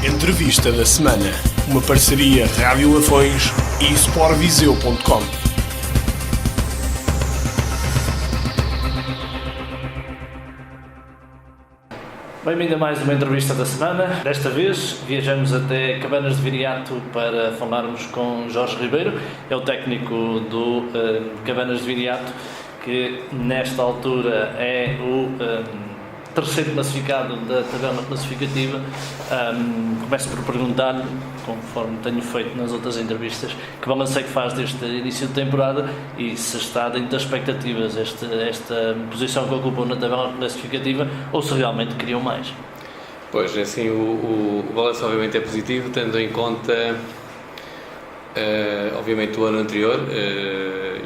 Entrevista da semana. Uma parceria Rádio Lafões e Sportviseu.com. Bem-vindo a mais uma entrevista da semana. Desta vez viajamos até Cabanas de Viriato para falarmos com Jorge Ribeiro, é o técnico do Cabanas de Viriato, que nesta altura é o terceiro classificado da tabela classificativa. Começo por perguntar-lhe, conforme tenho feito nas outras entrevistas, que balanço é que faz deste início de temporada e se está dentro das expectativas esta posição que ocupam na tabela classificativa ou se realmente queriam mais? Pois, assim, o balanço obviamente é positivo, tendo em conta obviamente o ano anterior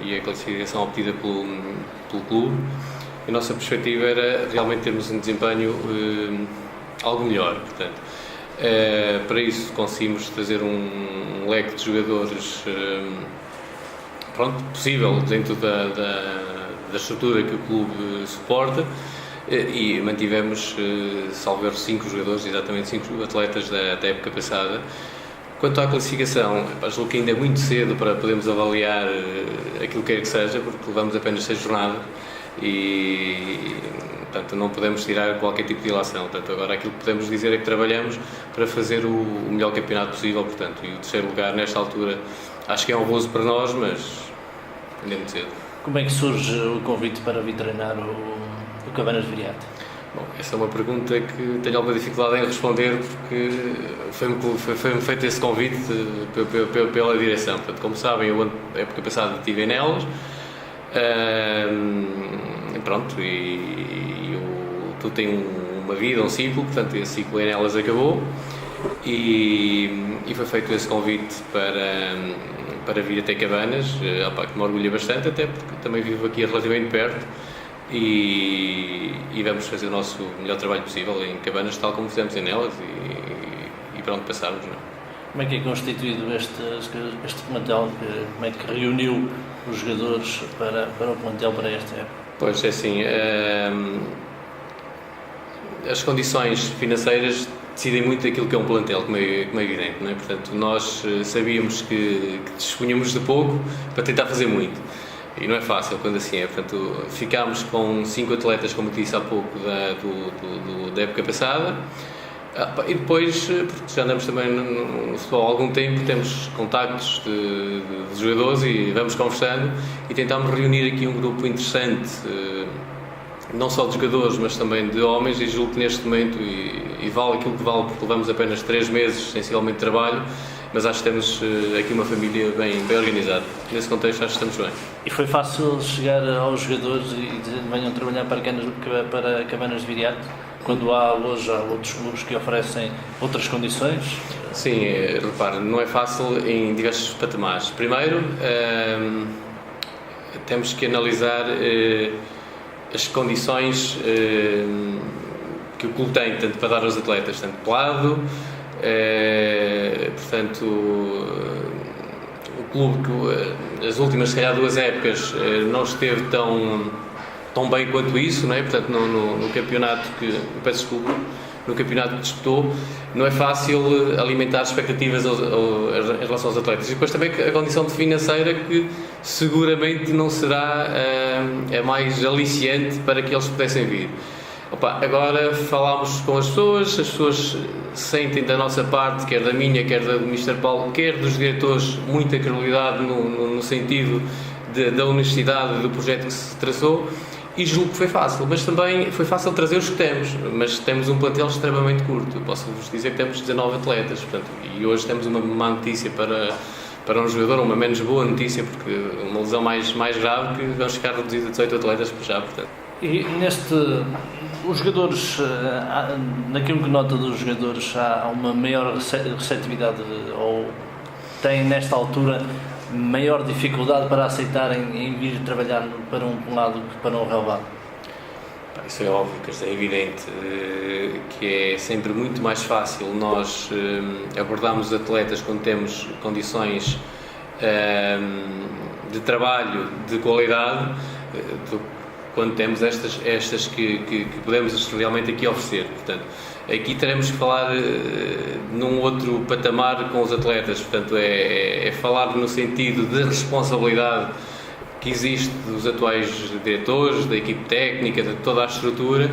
e a classificação obtida pelo clube. A nossa perspectiva era realmente termos um desempenho algo melhor, portanto, para isso conseguimos trazer um leque de jogadores possível dentro da estrutura que o clube suporta e mantivemos, salvo erro, 5 jogadores, exatamente 5 atletas da época passada. Quanto à classificação, julgo que ainda é muito cedo para podermos avaliar aquilo que quer que seja, porque levamos apenas 6 jornadas. E, portanto, não podemos tirar qualquer tipo de ilação. Portanto, agora aquilo que podemos dizer é que trabalhamos para fazer o melhor campeonato possível, portanto, e o terceiro lugar nesta altura acho que é honroso para nós, mas ainda é muito cedo. Como é que surge o convite para vir treinar o Cabanas de Viriato? Bom, essa é uma pergunta que tenho alguma dificuldade em responder, porque foi-me feito esse convite pela direção. Portanto, como sabem, eu a época passada estive em Nelas. Tudo tem uma vida, um ciclo, portanto esse ciclo em elas acabou e foi feito esse convite para vir até Cabanas, que me orgulha bastante, até porque também vivo aqui relativamente perto e vamos fazer o nosso melhor trabalho possível em Cabanas, tal como fizemos em elas e pronto, passarmos, não é? Como é que é constituído este plantel? Como é que reuniu os jogadores para o plantel para esta época? Pois é assim, as condições financeiras decidem muito aquilo que é um plantel, como é evidente, não é? Portanto, nós sabíamos que dispunhamos de pouco para tentar fazer muito. E não é fácil quando assim é. Portanto, ficámos com 5 atletas, como eu disse há pouco, da época passada. E depois, porque já andamos também no futebol há algum tempo, temos contactos de jogadores e vamos conversando e tentámos reunir aqui um grupo interessante, não só de jogadores, mas também de homens, e julgo que neste momento, e vale aquilo que vale, porque levamos apenas 3 meses, essencialmente, de trabalho, mas acho que temos aqui uma família bem organizada. Nesse contexto, acho que estamos bem. E foi fácil chegar aos jogadores e dizer venham trabalhar para Cabanas de Viriato, quando hoje há outros clubes que oferecem outras condições? Sim, repare, não é fácil em diversos patamares. Primeiro, temos que analisar as condições que o clube tem, tanto para dar aos atletas, tanto de lado, portanto, o clube que as últimas, se calhar, 2 épocas não esteve tão bem quanto isso, não é? Portanto, no campeonato no campeonato que disputou, não é fácil alimentar expectativas em relação aos atletas. E depois também a condição financeira, que seguramente não será a mais aliciante para que eles pudessem vir. Agora falámos com as pessoas sentem da nossa parte, quer da minha, quer da do Mr. Paulo, quer dos diretores, muita credibilidade no sentido da honestidade do projeto que se traçou. E julgo que foi fácil, mas também foi fácil trazer os que temos, mas temos um plantel extremamente curto. Eu posso-vos dizer que temos 19 atletas, portanto, e hoje temos uma má notícia para um jogador, uma menos boa notícia, porque uma lesão mais grave, que vamos ficar reduzidos a 18 atletas por já, portanto. E os jogadores, naquilo que nota dos jogadores, há uma maior receptividade, ou têm nesta altura maior dificuldade para aceitarem em vir trabalhar para um lado que para um relevado? Isso é óbvio, que é evidente, que é sempre muito mais fácil nós abordarmos atletas quando temos condições de trabalho de qualidade quando temos estas que podemos realmente aqui oferecer. Portanto, aqui teremos que falar num outro patamar com os atletas, portanto é falar no sentido de responsabilidade que existe dos atuais diretores, da equipe técnica, de toda a estrutura,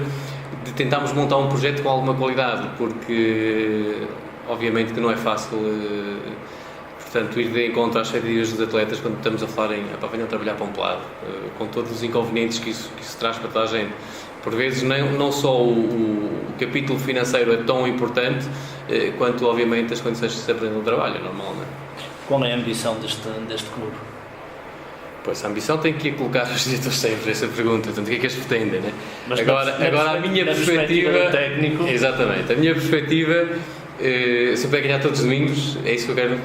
de tentarmos montar um projeto com alguma qualidade, porque obviamente que não é fácil, portanto, ir de encontro às expectativas dos atletas quando estamos a falar em venham trabalhar para um lado, com todos os inconvenientes que isso traz para toda a gente. Por vezes não só o capítulo financeiro é tão importante quanto obviamente as condições que se aprendem no trabalho, é normal, não é? Qual é a ambição deste clube? Pois, a ambição tem que colocar os diretores sempre essa pergunta, portanto, o que é que eles pretendem, né? Mas agora a minha perspectiva do técnico... Exatamente, a minha perspectiva, se eu puder ganhar todos os domingos, é isso que eu quero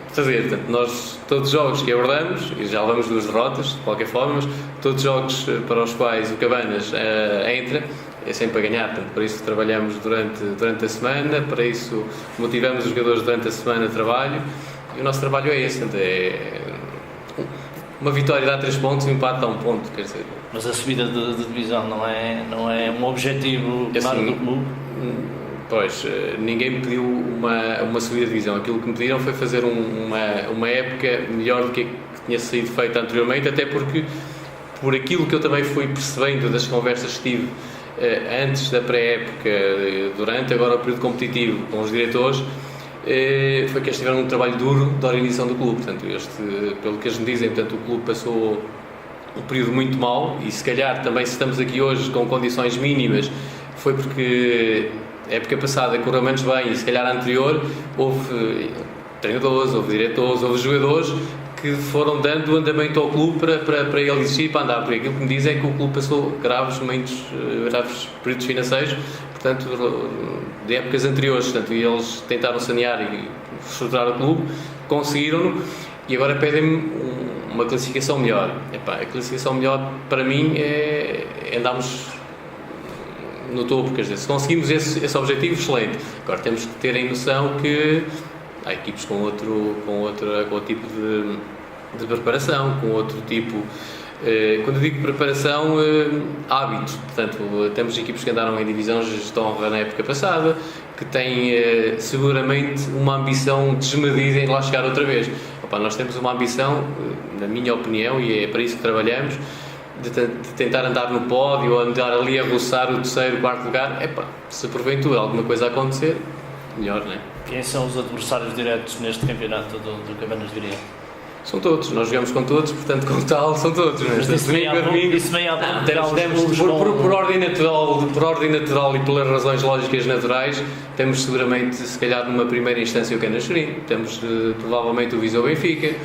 fazer. Portanto, nós, todos os jogos que abordamos, e já levamos 2 derrotas, de qualquer forma, mas todos os jogos para os quais o Cabanas entra, é sempre a ganhar. Portanto, para isso trabalhamos durante a semana, para isso motivamos os jogadores durante a semana de trabalho, e o nosso trabalho é esse, portanto, uma vitória dá 3 pontos, um empate dá 1 ponto, quer dizer. Mas a subida de divisão não é um objetivo claro do clube? Pois, ninguém me pediu uma subida de divisão. Aquilo que me pediram foi fazer uma época melhor do que tinha sido feita anteriormente, até porque, por aquilo que eu também fui percebendo das conversas que tive antes da pré-época, durante agora o período competitivo com os diretores, foi que eles tiveram um trabalho duro de organização do clube. Portanto, pelo que eles me dizem, portanto, o clube passou um período muito mau, e se calhar também, se estamos aqui hoje com condições mínimas, foi porque a época passada correu menos bem, e se calhar a anterior houve treinadores, houve diretores, houve jogadores que foram dando andamento ao clube para ele existir, para andar. Porque aquilo que me dizem é que o clube passou graves períodos financeiros, portanto, de épocas anteriores, portanto, e eles tentaram sanear e estruturar o clube, conseguiram-no, e agora pedem-me uma classificação melhor. A classificação melhor para mim é andarmos no topo, quer dizer, se conseguimos esse objetivo, excelente. Agora temos que ter em noção que há equipes com outro tipo de preparação, com outro tipo, quando eu digo preparação, hábitos. Portanto, temos equipes que andaram em divisão de honra na época passada, que têm seguramente uma ambição desmedida em lá chegar outra vez. Nós temos uma ambição, na minha opinião, e é para isso que trabalhamos, de tentar andar no pódio, ou andar ali a roçar o 3º, 4º lugar. Se porventura alguma coisa acontecer, melhor, não é? Quem são os adversários diretos neste campeonato do Cabanas de Viriato? São todos, nós jogamos com todos, portanto, como tal, são todos. Isso meio por ordem natural e pelas razões lógicas naturais, temos seguramente, se calhar, numa primeira instância o Canaxerim, temos provavelmente o Viseu Benfica,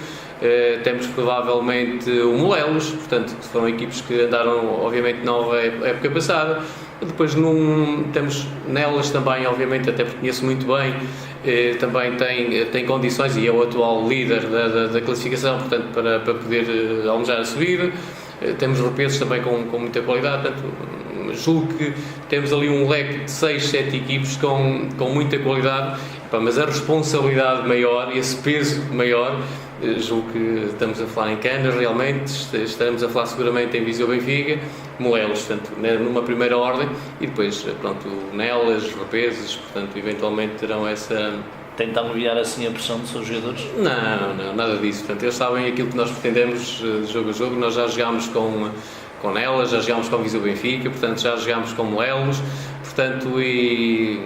temos provavelmente o Molelos, portanto, que foram equipes que andaram, obviamente, na época passada. Depois temos nelas também, obviamente, até porque conheço muito bem, também tem condições, e é o atual líder da classificação, portanto, para poder almejar a subida. Temos repesos também com muita qualidade, portanto, julgo que temos ali um leque de 6, 7 equipes com muita qualidade, mas a responsabilidade maior, esse peso maior, julgo que estamos a falar em Canas, realmente, estaremos a falar seguramente em Viseu Benfica, Moelos, portanto, numa primeira ordem, e depois, pronto, Nelas, Repeses, portanto, eventualmente terão essa... Tentam aliviar assim a pressão dos seus jogadores? Não, nada disso, portanto, eles sabem aquilo que nós pretendemos de jogo a jogo. Nós já jogámos com Nelas, já jogámos com Viseu Benfica, portanto, já jogámos com Moelos, portanto, e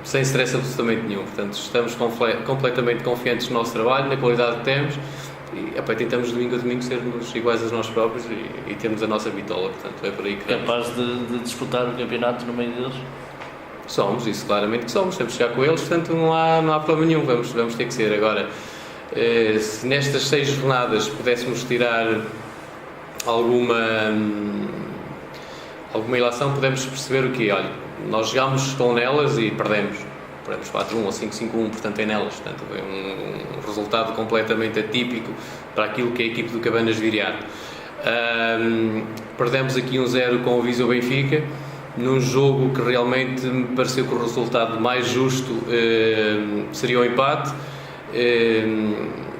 sem stress absolutamente nenhum, portanto, estamos completamente confiantes no nosso trabalho, na qualidade que temos, e tentamos domingo a domingo sermos iguais a nós próprios e termos a nossa bitola, portanto, é por aí que capaz de disputar o campeonato no meio deles? Somos, isso claramente que somos, temos que chegar com eles, portanto não há problema nenhum, vamos ter que ser. Agora, se nestas 6 jornadas pudéssemos tirar alguma ilação, podemos perceber o quê? Olha, nós jogámos com Nelas e perdemos 4-1 ou 5-5-1, portanto é Nelas, portanto é um resultado completamente atípico para aquilo que é a equipe do Cabanas de Viriato. Perdemos aqui 1-0 com o Viseu Benfica, num jogo que realmente me pareceu que o resultado mais justo seria o empate.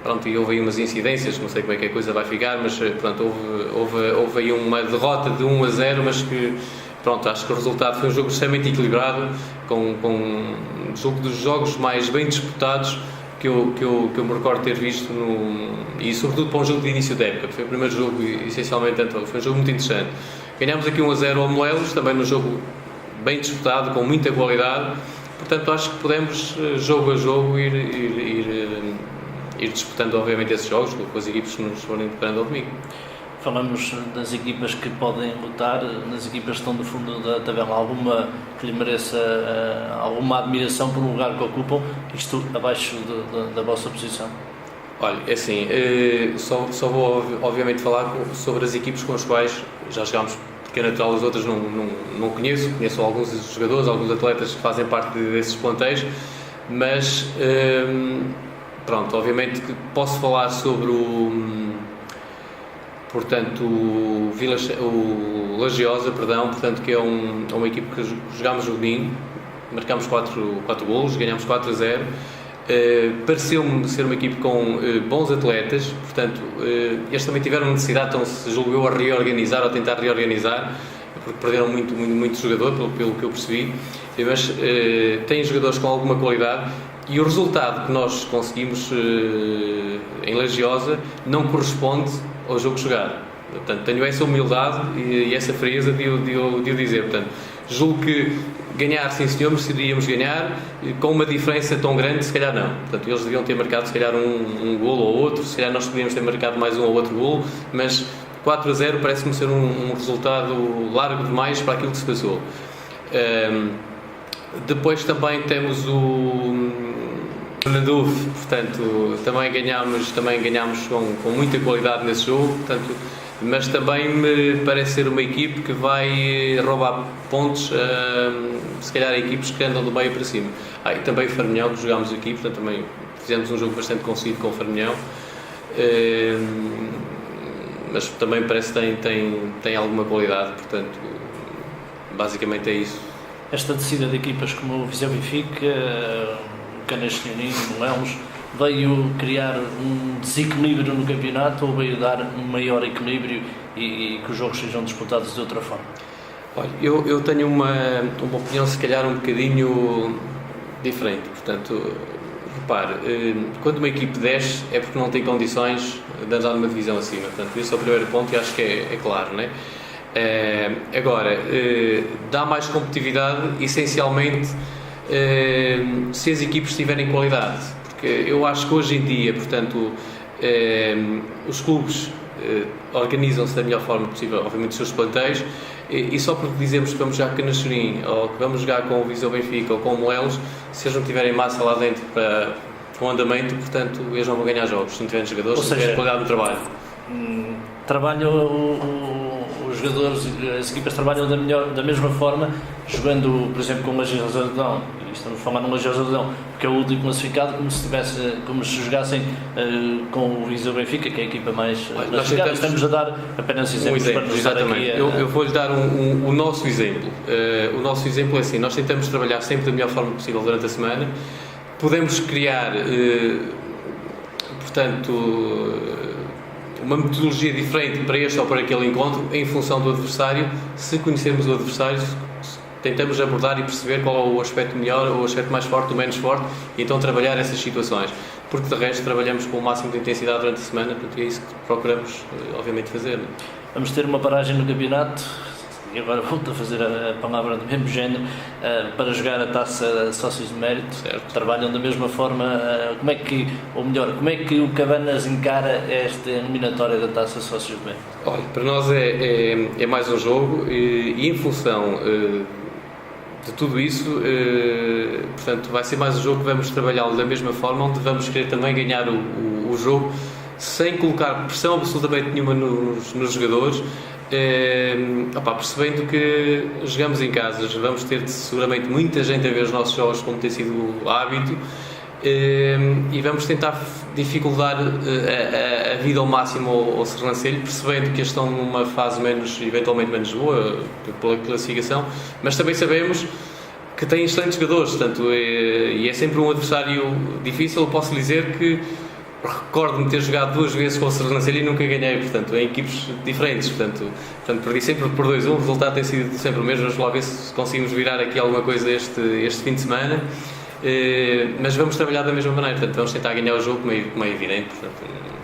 pronto, e houve aí umas incidências, não sei como é que a coisa vai ficar, mas pronto, houve aí uma derrota de 1-0, mas que, pronto, acho que o resultado foi um jogo extremamente equilibrado, com um jogo dos jogos mais bem disputados que eu me recordo ter visto, e sobretudo para um jogo de início da época, que foi o primeiro jogo, essencialmente, então, foi um jogo muito interessante. Ganhámos aqui 1-0 ao Moelos, também num jogo bem disputado, com muita qualidade, portanto acho que podemos, jogo a jogo, ir disputando, obviamente, esses jogos com as equipes que nos forem preparando ao domingo. Falamos das equipas que podem lutar, nas equipas que estão no fundo da tabela, alguma que lhe mereça alguma admiração pelo lugar que ocupam, isto abaixo da vossa posição? Olha, é assim, só vou obviamente falar sobre as equipes com as quais já jogámos, porque é natural, as outras não conheço alguns jogadores, alguns atletas que fazem parte desses plantéis, mas pronto, obviamente que posso falar sobre portanto, o Lagiosa, portanto, que é uma equipe que jogámos no domingo, marcámos 4 golos, ganhámos 4-0. Pareceu-me ser uma equipe com bons atletas, portanto, eles também tiveram necessidade, então se julgou a reorganizar, ou tentar reorganizar, porque perderam muito jogador, pelo que eu percebi, mas têm jogadores com alguma qualidade, e o resultado que nós conseguimos em Lagiosa não corresponde ao jogo jogado. Portanto, tenho essa humildade e essa frieza de o dizer. Portanto, julgo que ganhar, sim senhor, mereceríamos ganhar, com uma diferença tão grande, se calhar não. Portanto, eles deviam ter marcado, se calhar, um golo ou outro, se calhar nós podíamos ter marcado mais um ou outro golo, mas 4-0 parece-me ser um resultado largo demais para aquilo que se passou. Depois também temos o Naduf, portanto, também ganhámos com muita qualidade nesse jogo, portanto, mas também me parece ser uma equipe que vai roubar pontos, se calhar, a equipes que andam do meio para cima. E também o Farminhão, que jogámos aqui, portanto, também fizemos um jogo bastante conseguido com o Farminhão, mas também parece que tem alguma qualidade, portanto, basicamente é isso. Esta descida de equipas como o Viseu Benfica, o Canas Senhorim, o Moelos, veio criar um desequilíbrio no campeonato ou veio dar um maior equilíbrio e que os jogos sejam disputados de outra forma? Olha, eu tenho uma opinião, se calhar, um bocadinho diferente. Portanto, repare, quando uma equipe desce é porque não tem condições de andar numa divisão acima. Portanto, esse é o primeiro ponto e acho que é claro, não é? Agora, dá mais competitividade, essencialmente, se as equipes tiverem qualidade, porque eu acho que hoje em dia, portanto, os clubes organizam-se da melhor forma possível, obviamente, os seus plantéis, e só porque dizemos que vamos jogar com o Canas Senhorim, ou que vamos jogar com o Viseu Benfica ou com o Moelos, se eles não tiverem massa lá dentro com andamento, portanto, eles não vão ganhar jogos, se não tiverem jogadores, se não tiverem qualidade no trabalho. Os jogadores, as equipas trabalham da mesma forma, jogando, por exemplo, com o Lagiosa de Dão, e estamos a falar no Lagiosa de Dão, que é o último classificado, como se jogassem com o Viseu Benfica, que é a equipa mais classificada. Estamos a dar apenas exemplos para nos dar aqui. Eu vou-lhe dar o nosso exemplo. O nosso exemplo é assim: nós tentamos trabalhar sempre da melhor forma possível durante a semana, podemos criar, portanto, uma metodologia diferente para este ou para aquele encontro, em função do adversário. Se conhecermos o adversário, tentamos abordar e perceber qual é o aspecto melhor, o aspecto mais forte, o menos forte, e então trabalhar essas situações, porque de resto trabalhamos com o máximo de intensidade durante a semana, porque é isso que procuramos, obviamente, fazer. Vamos ter uma paragem no campeonato, e agora volto a fazer a palavra do mesmo género, para jogar a taça Sócios de Mérito. Certo. Trabalham da mesma forma. Como é que o Cabanas encara esta eliminatória da taça Sócios de Mérito? Olha, para nós é mais um jogo, e em função de tudo isso, portanto, vai ser mais um jogo que vamos trabalhá-lo da mesma forma, onde vamos querer também ganhar o jogo, sem colocar pressão absolutamente nenhuma nos jogadores, percebendo que jogamos em casa, vamos ter seguramente muita gente a ver os nossos jogos, como tem sido o hábito, e vamos tentar dificultar a vida ao máximo ao Sernancelho, percebendo que eles estão numa fase eventualmente menos boa pela classificação, mas também sabemos que têm excelentes jogadores, portanto, e é sempre um adversário difícil. Eu posso dizer que recordo-me ter jogado 2 vezes com o Sernancelho e nunca ganhei, portanto, em equipes diferentes, portanto perdi sempre por 2-1, o resultado tem sido sempre o mesmo. Vamos lá ver se conseguimos virar aqui alguma coisa este fim de semana, mas vamos trabalhar da mesma maneira, portanto, vamos tentar ganhar o jogo, como é evidente, portanto,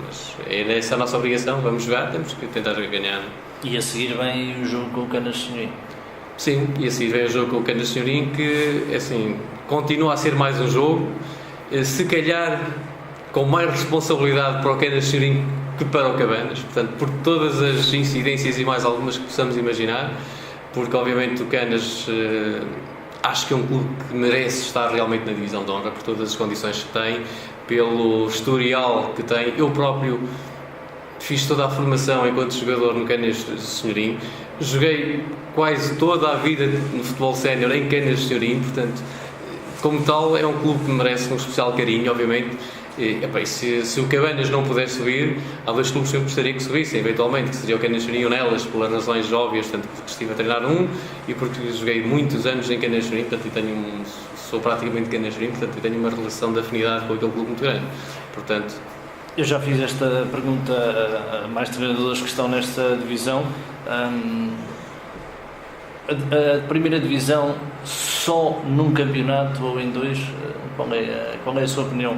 mas é essa a nossa obrigação, vamos jogar, temos que tentar ganhar. E a seguir vem o jogo com o Canas Senhorim. Sim, e a seguir vem o jogo com o Canas Senhorim, que, assim, continua a ser mais um jogo, se calhar com mais responsabilidade para o Canas Senhorim que para o Cabanas, portanto, por todas as incidências e mais algumas que possamos imaginar, porque obviamente o Canas acho que é um clube que merece estar realmente na divisão de honra por todas as condições que tem, pelo historial que tem. Eu próprio fiz toda a formação enquanto jogador no Canas Senhorim, joguei quase toda a vida no futebol sénior em Canas Senhorim, portanto, como tal, é um clube que merece um especial carinho, obviamente. Se o Cabanas não pudesse subir, há 2 clubes que eu gostaria que subissem, eventualmente, que seria o Canas Senhorim e o Nelas, por razões óbvias, portanto, porque estive a treinar e porque joguei muitos anos em Canas Senhorim, portanto, sou praticamente Canas Senhorim, portanto, eu tenho uma relação de afinidade com aquele clube muito grande, portanto. Eu já fiz esta pergunta a mais treinadores que estão nesta divisão. A primeira divisão só num campeonato ou em 2? Qual é a sua opinião?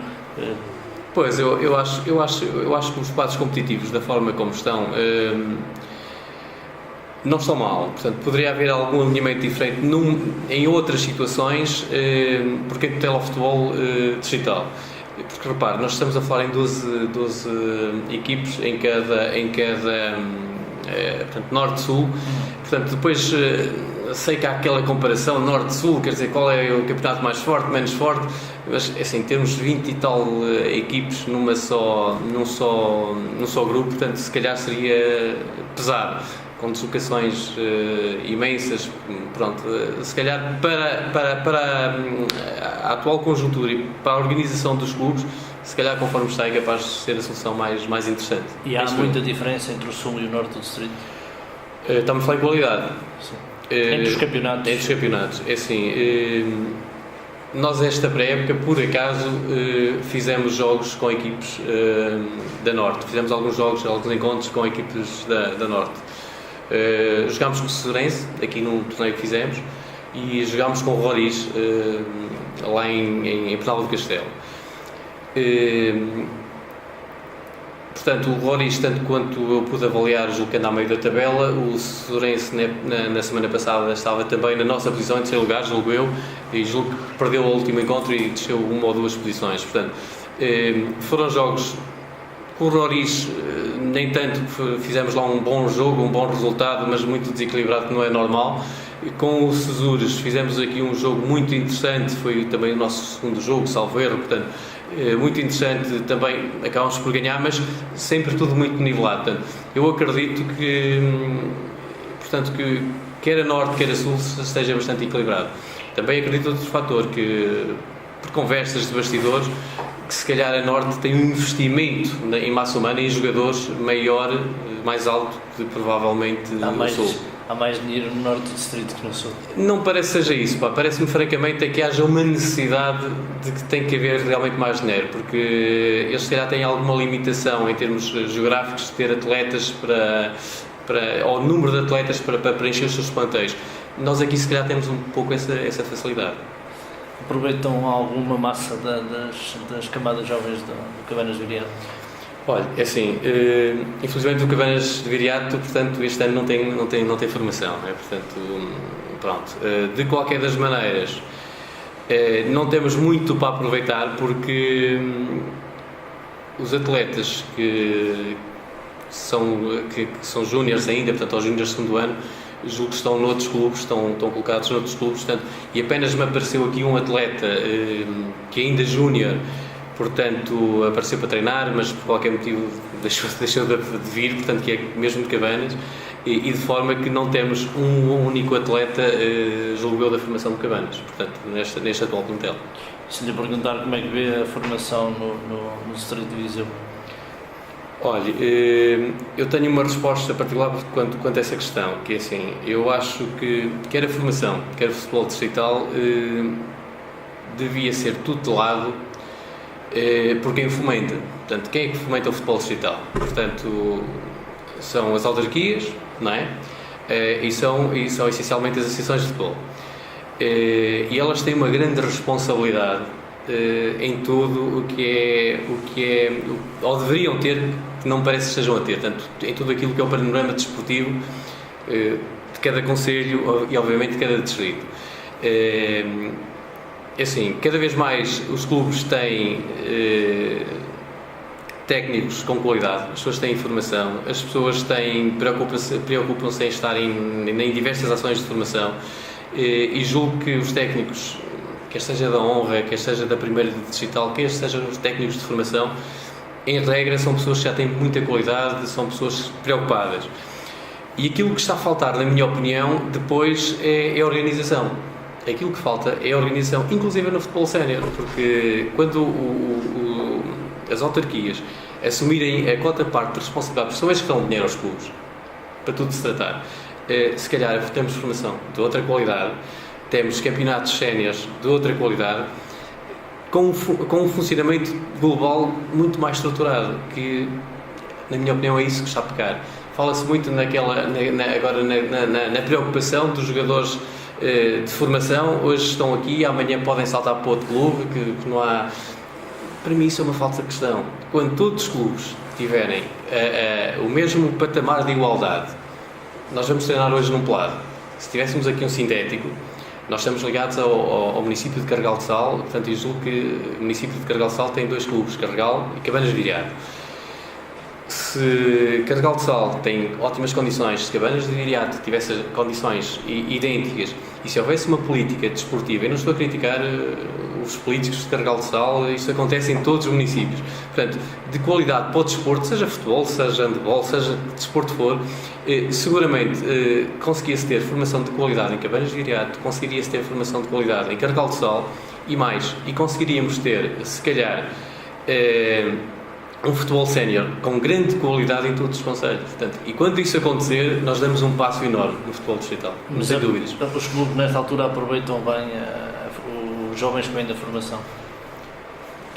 Pois, eu acho que os quadros competitivos, da forma como estão, não estão mal. Portanto, poderia haver algum alinhamento diferente em outras situações, porque é telefutebol digital. Porque, repare, nós estamos a falar em 12 equipes em cada portanto, Norte-Sul. Portanto, depois sei que há aquela comparação Norte-Sul, quer dizer, qual é o campeonato mais forte, menos forte, mas assim, temos 20 e tal equipes num só grupo, portanto, se calhar seria pesado, com deslocações imensas, pronto, se calhar para a atual conjuntura e para a organização dos clubes, se calhar conforme está é capaz de ser a solução mais interessante. E há muita diferença entre o Sul e o Norte do Distrito? Estamos a falar em qualidade. Sim. Entre os campeonatos? Entre os campeonatos. É assim, nós esta pré-época, por acaso, fizemos jogos com equipes da Norte. Fizemos alguns encontros com equipes da Norte. Jogámos com o Segurense, aqui num torneio que fizemos, e jogámos com o Roriz, lá em Penal do Castelo. Portanto, o Roriz, tanto quanto eu pude avaliar, julgo que anda a meio da tabela. O Segurense, na semana passada, estava também na nossa posição, em terceiro lugar, julgo eu, e julgo que perdeu o último encontro e desceu 1 ou 2 posições. Portanto, foram jogos. Com o Roriz, nem tanto, fizemos lá um bom jogo, um bom resultado, mas muito desequilibrado, que não é normal. Com o Cesures fizemos aqui um jogo muito interessante, foi também o nosso segundo jogo, salvo erro, portanto, muito interessante também, acabamos por ganhar, mas sempre tudo muito nivelado. Portanto, eu acredito que quer a Norte, quer a Sul esteja bastante equilibrado. Também acredito outro fator, que por conversas de bastidores, que se calhar a Norte tem um investimento em massa humana e em jogadores maior, mais alto que provavelmente o Sul. Há mais dinheiro no Norte do Distrito que no Sul? Não parece que seja isso, pá. Parece-me francamente que haja uma necessidade de que tem que haver realmente mais dinheiro, porque eles se calhar têm alguma limitação em termos geográficos de ter atletas ou número de atletas para preencher os seus plantéis. Nós aqui se calhar temos um pouco essa facilidade. Aproveitam alguma massa das camadas jovens do Cabanas de Viriato? Olha, é assim, infelizmente o Cabanas de Viriato, portanto, este ano não tem formação, não é? Portanto, pronto, de qualquer das maneiras, não temos muito para aproveitar, porque os atletas que são júniores ainda, portanto, aos júniores de segundo ano, julgo que estão noutros clubes, estão colocados noutros clubes, portanto, e apenas me apareceu aqui um atleta que ainda júnior, portanto, apareceu para treinar, mas por qualquer motivo deixou de vir, portanto, que é mesmo de Cabanas, e de forma que não temos um único atleta, julgo eu, da formação de Cabanas, portanto, neste atual plantel. Se lhe perguntar como é que vê a formação no Distrito de Viseu? Olha, eu tenho uma resposta particular quanto a essa questão, que é assim, eu acho que quer a formação, quer o futebol distrital, devia ser tutelado por quem o fomenta. Portanto, quem é que fomenta o futebol distrital? Portanto, são as autarquias, não é? E são essencialmente as associações de futebol. E elas têm uma grande responsabilidade em tudo o que é, ou deveriam ter, que não parece que estejam a ter, tanto em tudo aquilo que é o panorama desportivo de cada concelho e obviamente de cada distrito. Assim, cada vez mais os clubes têm técnicos com qualidade, as pessoas têm formação, as pessoas preocupam-se em estar em diversas ações de formação, e julgo que os técnicos, quer seja da honra, quer seja da primeira digital, quer sejam os técnicos de formação, em regra são pessoas que já têm muita qualidade, são pessoas preocupadas. E aquilo que está a faltar, na minha opinião, depois é a organização. Aquilo que falta é a organização, inclusive no futebol sénior, porque quando as autarquias assumirem a cota parte de responsabilidade, são eles que dão dinheiro aos clubes, para tudo se tratar, se calhar temos formação de outra qualidade, temos campeonatos séniores de outra qualidade, com um funcionamento global muito mais estruturado, que, na minha opinião, é isso que está a pecar. Fala-se muito agora na preocupação dos jogadores de formação, hoje estão aqui, amanhã podem saltar para outro clube, que não há... Para mim isso é uma falsa questão. Quando todos os clubes tiverem o mesmo patamar de igualdade, nós vamos treinar hoje num pelado. Se tivéssemos aqui um sintético, nós estamos ligados ao município de Carregal de Sal, portanto eu julgo que o município de Carregal de Sal tem 2 clubes, Carregal e Cabanas de Viriato. Se Carregal de Sal tem ótimas condições, se Cabanas de Viriato tivesse condições idênticas, e se houvesse uma política desportiva, eu não estou a criticar os políticos de Carregal de Sal, isso acontece em todos os municípios, portanto, de qualidade para o desporto, seja futebol, seja handebol, seja desporto for, seguramente conseguia-se ter formação de qualidade em Cabanas de Viriato, conseguiria-se ter formação de qualidade em Carregal de Sal e conseguiríamos ter, se calhar, um futebol sénior com grande qualidade em todos os concelhos. Portanto, e quando isso acontecer, nós damos um passo enorme no futebol distrital, não sem dúvidas. Os clubes nesta altura aproveitam bem os jovens que vêm da formação?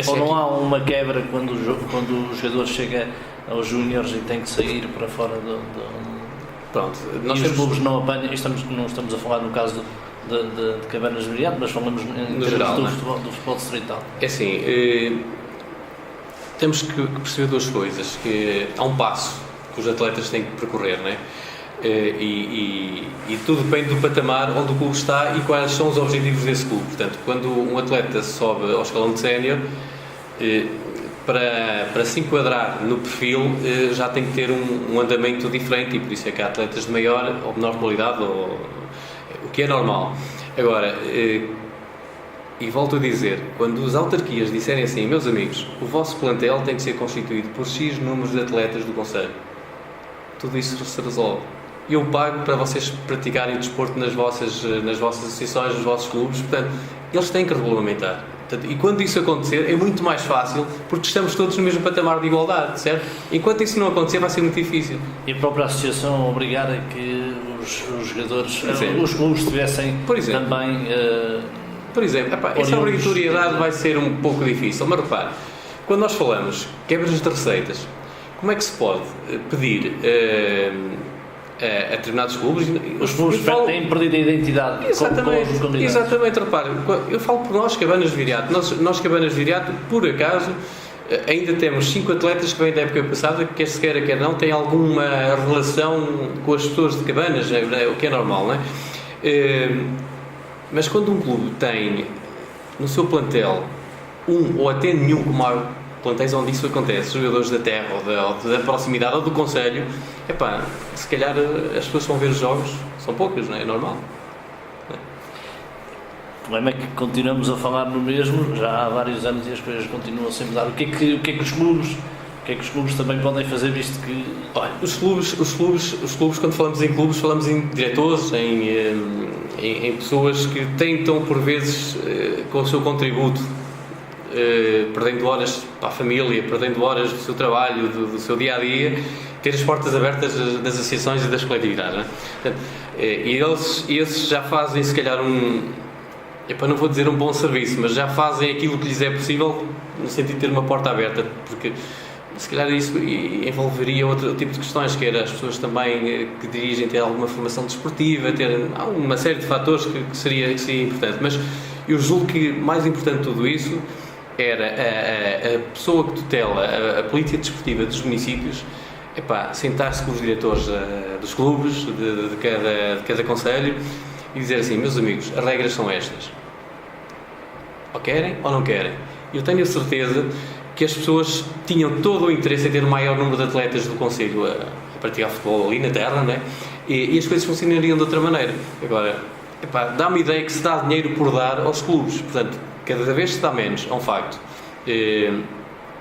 Ou não há uma quebra quando o jogador chega aos júniores e tem que sair para fora Pronto, os clubes não apanham, não estamos a falar no caso de Cabanas de Viriato, mas falamos em termos geral, do futebol distrital. É assim, temos que perceber 2 coisas, que há um passo que os atletas têm que percorrer, não é? E tudo depende do patamar onde o clube está e quais são os objetivos desse clube. Portanto, quando um atleta sobe ao escalão de sénior, para se enquadrar no perfil, já tem que ter um andamento diferente, e por isso é que há atletas de maior ou menor qualidade, o que é normal. Agora, e volto a dizer, quando as autarquias disserem assim, meus amigos, o vosso plantel tem que ser constituído por X números de atletas do concelho, tudo isso se resolve. Eu pago para vocês praticarem o desporto nas vossas associações, nos vossos clubes, portanto, eles têm que regulamentar. Portanto, e quando isso acontecer, é muito mais fácil, porque estamos todos no mesmo patamar de igualdade, certo? Enquanto isso não acontecer, vai ser muito difícil. E a própria associação obrigar a que os jogadores, os clubes tivessem também... Por exemplo, essa obrigatoriedade vai ser um pouco difícil, mas repare, quando nós falamos quebras de receitas, como é que se pode pedir a determinados clubes? Os clubes têm perdido a identidade. Exatamente, repare, eu falo por nós, Cabanas de Viriato. Nós Cabanas de Viriato, por acaso, ainda temos 5 atletas que vêm da época passada, que quer se queira, quer não, têm alguma relação com as pessoas de Cabanas, o que é normal, não é? Mas quando um clube tem no seu plantel ou até nenhum, como há plantéis onde isso acontece, jogadores da terra ou da proximidade ou do concelho, se calhar as pessoas vão ver os jogos, são poucas, não é? É normal. O problema é que continuamos a falar no mesmo já há vários anos e as coisas continuam sem mudar. O que é que os clubes também podem fazer, visto que... Olha, os clubes, quando falamos em clubes, falamos em diretores, em pessoas que tentam, por vezes, com o seu contributo, perdendo horas para a família, perdendo horas do seu trabalho, do seu dia-a-dia, ter as portas abertas das associações e das coletividades, não é? Portanto, e esses já fazem, se calhar, para não vou dizer um bom serviço, mas já fazem aquilo que lhes é possível no sentido de ter uma porta aberta, porque se calhar isso envolveria outro tipo de questões, que era as pessoas também que dirigem ter alguma formação desportiva, ter uma série de fatores que seria importante, mas eu julgo que mais importante de tudo isso era a pessoa que tutela a política desportiva dos municípios, sentar-se com os diretores dos clubes, de cada concelho, e dizer assim: meus amigos, as regras são estas, ou querem ou não querem. Eu tenho a certeza que as pessoas tinham todo o interesse em ter o maior número de atletas do concelho a praticar futebol ali na terra, não é? E as coisas funcionariam de outra maneira. Agora, dá-me a ideia que se dá dinheiro por dar aos clubes, portanto, cada vez se dá menos, é um facto.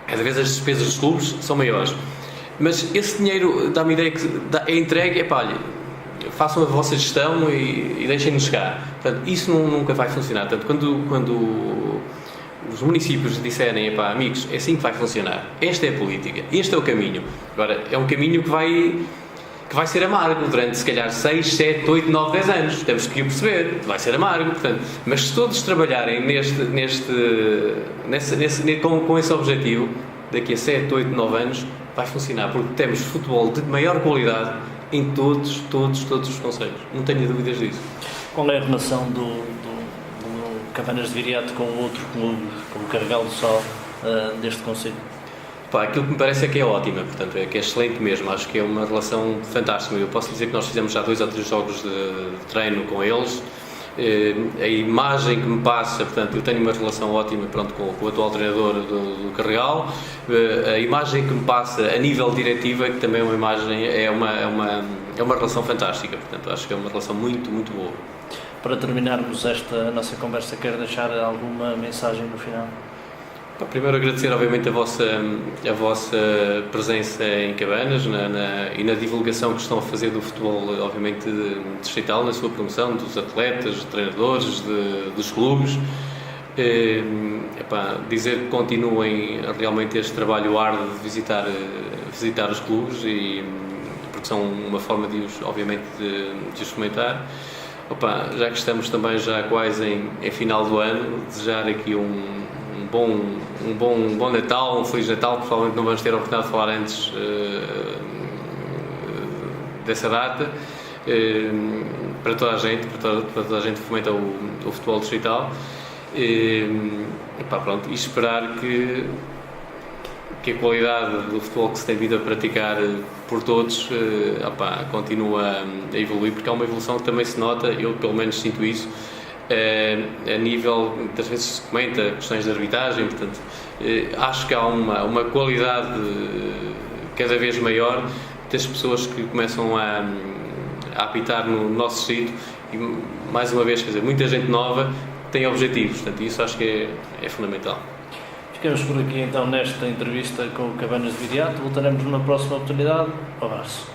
Cada vez as despesas dos clubes são maiores, mas esse dinheiro, dá-me a ideia que é entregue, olha, façam a vossa gestão e deixem-nos chegar. Portanto, isso nunca vai funcionar. Portanto, quando os municípios disserem: amigos, é assim que vai funcionar, esta é a política, este é o caminho. Agora, é um caminho que vai ser amargo durante, se calhar, 6, 7, 8, 9, 10 anos. Temos que o perceber, vai ser amargo, portanto. Mas se todos trabalharem com esse objetivo, daqui a 7, 8, 9 anos, vai funcionar, porque temos futebol de maior qualidade em todos os concelhos. Não tenho dúvidas disso. Qual é a relação do Cabanas de Viriato com o outro clube, com o Carregal do Sol, deste concelho? Aquilo que me parece é que é ótima, portanto, é que é excelente mesmo. Acho que é uma relação fantástica. Eu posso dizer que nós fizemos já 2 ou 3 jogos de treino com eles. A imagem que me passa, portanto, eu tenho uma relação ótima, pronto, com o atual treinador do Carregal. A imagem que me passa a nível diretivo é que também é uma relação fantástica. Portanto, acho que é uma relação muito, muito boa. Para terminarmos esta nossa conversa, quero deixar alguma mensagem no final? Primeiro agradecer, obviamente, a vossa presença em Cabanas e na divulgação que estão a fazer do futebol, obviamente, distrital, na sua promoção, dos atletas, dos treinadores, dos clubes. Dizer que continuem realmente este trabalho árduo de visitar os clubes, porque são uma forma de os fomentar. Já que estamos também já quase em final do ano, desejar aqui um bom Natal, um Feliz Natal, que provavelmente não vamos ter a oportunidade de falar antes dessa data, para toda a gente, para toda a gente que fomenta o futebol distrital, e esperar que a qualidade do futebol que se tem vindo a praticar por todos continua a evoluir, porque é uma evolução que também se nota, eu pelo menos sinto isso, a nível, muitas vezes se comenta questões de arbitragem, portanto, acho que há uma qualidade cada vez maior das pessoas que começam a apitar no nosso distrito e, mais uma vez, muita gente nova tem objetivos, portanto, isso acho que é fundamental. Ficamos por aqui então nesta entrevista com o Cabanas de Viriato. Voltaremos numa próxima oportunidade. Um abraço.